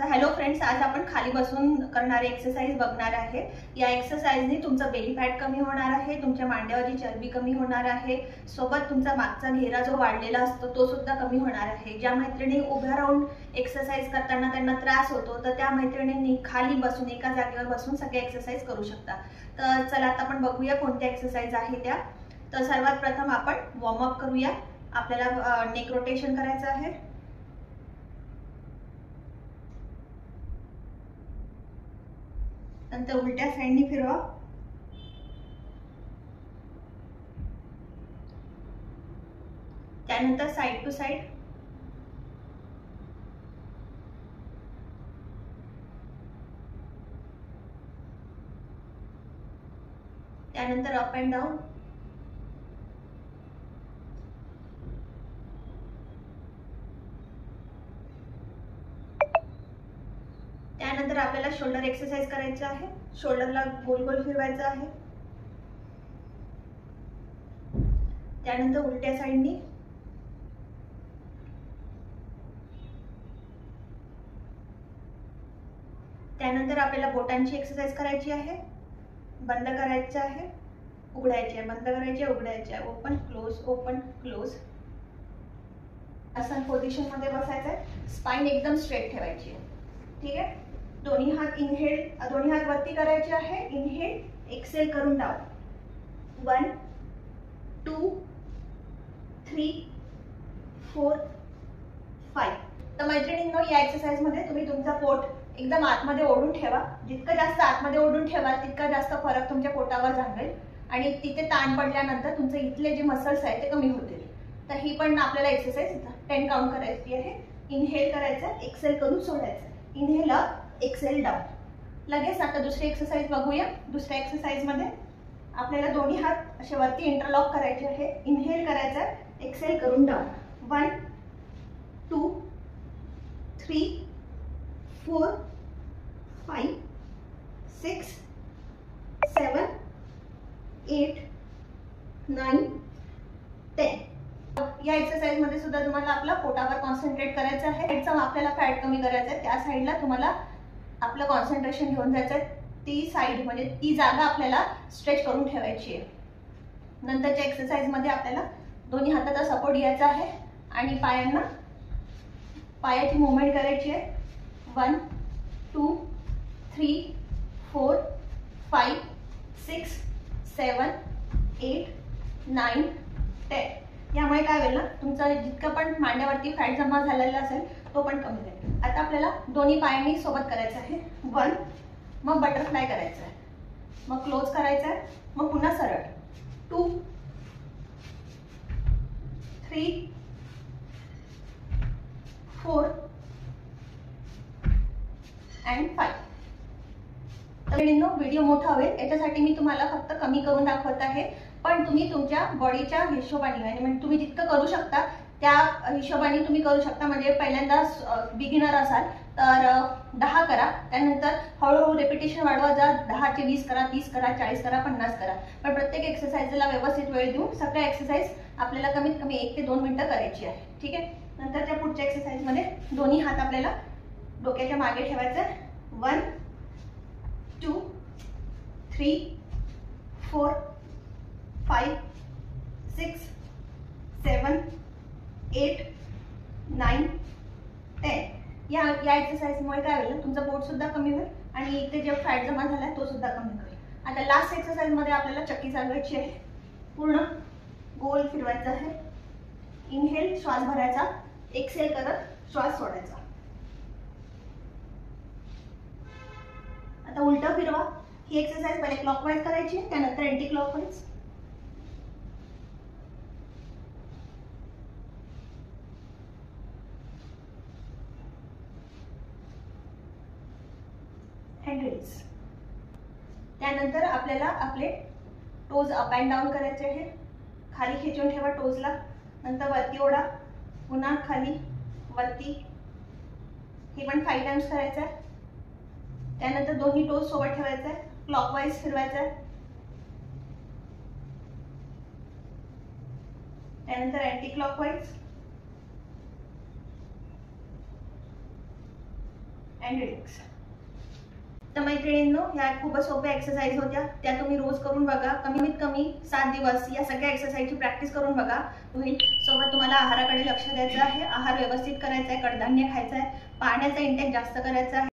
तर hello friends, आज आपण खाली बसून करणारे एक्सरसाइज बघणार आहे। या एक्सरसाइजने तुमचा बेली फॅट कमी होणार आहे, तुमच्या मांड्यावरची चरबी कमी होणार आहे, सोबत तुमचा मागचा घेरा जो वाढलेला असतो तो सुद्धा कमी होणार आहे। ज्या मैत्रिणी उभ्या राहून एक्सरसाइज करताना त्यांना त्रास होतो, तर त्या मैत्रिणींनी खाली बसून एका जागेवर बसून सगळे एक्सरसाइज करू शकता। तर चला आता आपण बघूया कोणत्या एक्सरसाइज आहे त्या। तर सर्वात प्रथम आपण वॉर्म अप करूया। आपल्याला नेक रोटेशन करायचं आहे। नंतर उलट्या साइडनी फिरवा। त्यानंतर साइड टू साइड। त्यानंतर अप अँड डाऊन। त्यानंतर आपल्याला शोल्डर एक्सरसाइज करायचं आहे। शोल्डरला गोल गोल फिरवायचं आहे। त्यानंतर उलट्या साइडनी। त्यानंतर आपल्याला बोटांची एक्सरसाइज करायची आहे। बंद करायचं आहे, उघडायचे आहे, बंद करायचे आहे, उघडायचे आहे, ओपन क्लोज ओपन क्लोज। आसन पोझिशन मध्ये बसायचं आहे। स्पाइन एकदम स्ट्रेट ठेवायची आहे, ठीक आहे। दोन्ही हात इनहेल, दोन्ही हात वरती करायचे आहे। इनहेल, एक्सेल करून डाऊन। 1 2 3 4 5। तर मैत्रिणींनो, या एक्सरसाइज मध्ये तुम्ही तुमचा पोट एकदम आतमध्ये ओढून ठेवा। जितकं जास्त आतमध्ये ओढून ठेवाल तितका जास्त फरक तुमच्या पोटावर जाणवेल आणि तिथे ताण पडल्यानंतर तुमचे इथले जे मसल्स आहेत ते कमी होतील। तर ही पण आपल्याला एक्सरसाइज 10 काउंट करायची आहे। इनहेल करायचं, एक्सेल करून सोडायचं। Inhale up, exhale down. लगेच आता दुसरी एक्सरसाइज बघूया। दुसऱ्या एक्सरसाइज मध्ये आपल्याला दोन्ही हात असे वरती इंटरलॉक करायचे आहे। इनहेल करायचं, एक्सेल करून डाऊन। 1 2 3 4 5 6 7 8 9 10। या एक्सरसाइज मध्ये सुद्धा तुम्हाला आपला पोटावर कॉन्सन्ट्रेट करायचं आहे। हेडचा आपल्याला फॅट कमी करायचं आहे, त्या साइडला तुम्हाला आपलं कॉन्सन्ट्रेशन घेऊन जायचं आहे। ती साइड म्हणजे ती जागा आपल्याला स्ट्रेच करून ठेवायची आहे। नंतरच्या एक्सरसाइज मध्ये आपल्याला दोन्ही हाताचा सपोर्ट घ्यायचा आहे आणि पायाची मूवमेंट करायची आहे। 1 2 3 4 5 6 7 8 9 10। यामुळे काय होईल ना, तुमचा जितका पण मांड्यावरती फॅट जमा झालेला असेल तो पण कमी होईल। आता आपल्याला दोन्ही पायांनी सोबत करायचं आहे। 1, मग बटरफ्लाय करायचं आहे, मग क्लोज करायचं आहे, मग पुन्हा सरळ। 2 3 4 and 5। तर व्हिडिओ मोठा होईल याच्यासाठी मी तुम्हाला फक्त कमी करून दाखवत आहे, पण तुम्ही तुमच्या बॉडीच्या हिशोबाने म्हणजे तुम्ही जितकं करू शकता त्या हिशोबाने तुम्ही करू शकता। म्हणजे पहिल्यांदा बिगिनर असाल तर 10 करा, त्यानंतर हळूहळू रेपिटेशन वाढवा जा। 10 चे 20 करा, 30 करा, 40 करा, 50 करा, पण प्रत्येक एक्सरसाइजला व्यवस्थित वेळ देऊन सगळ्या एक्सरसाइज आपल्याला कमीत कमी 1 ते 2 मिनिटं करायची आहे, ठीक आहे। नंतरच्या पुढच्या एक्सरसाइज मध्ये दोन्ही हात आपल्याला डोक्याच्या मागे ठेवायचे। 1 2 3 4 5 6 7 8 9 10। या एक्सरसाइजमुळे काय होईल, तुमचं पोट सुद्धा कमी होईल आणि इथे जे फॅट जमा झालाय तो सुद्धा कमी होईल। आता लास्ट एक्सरसाइज मध्ये आपल्याला चक्की चालवायची आहे। पूर्ण गोल फिरवायचं आहे। इनहेल, श्वास भरायचा, एक्सेल करत श्वास सोडायचा। आता उलटा फिरवा। ही एक्सरसाइज पहिले क्लॉकवाइज करायची, त्यानंतर अँटी क्लॉकवाइज। त्यानंतर आपल्याला आपले टोज अप अँड डाऊन करायचे आहे। खाली खेचून ठेवा टोजला, नंतर वरती ओढा, पुन्हा खाली वरती। हे पण 5 टाइम्स करायचं आहे। त्यानंतर दोन्ही टोज सोबत ठेवायचं आहे, क्लॉकवाइज फिरवायचं आहे। त्यानंतर अँटी क्लॉकवाइज। And relax. तर मैत्रिणींनो, ह्या खूपच सोप्या एक्सरसाइज होत्या, त्या तुम्ही रोज करून बघा. कमीत कमी 7 दिवस या सगळ्या एक्सरसाइजची प्रॅक्टिस करून बघा. होईल. सोबत तुम्हाला आहाराकडे लक्ष द्यायचं आहे. आहार व्यवस्थित करायचा आहे, कडधान्य खायचं आहे, पाण्याचा इंटेक जास्त करायचा आहे.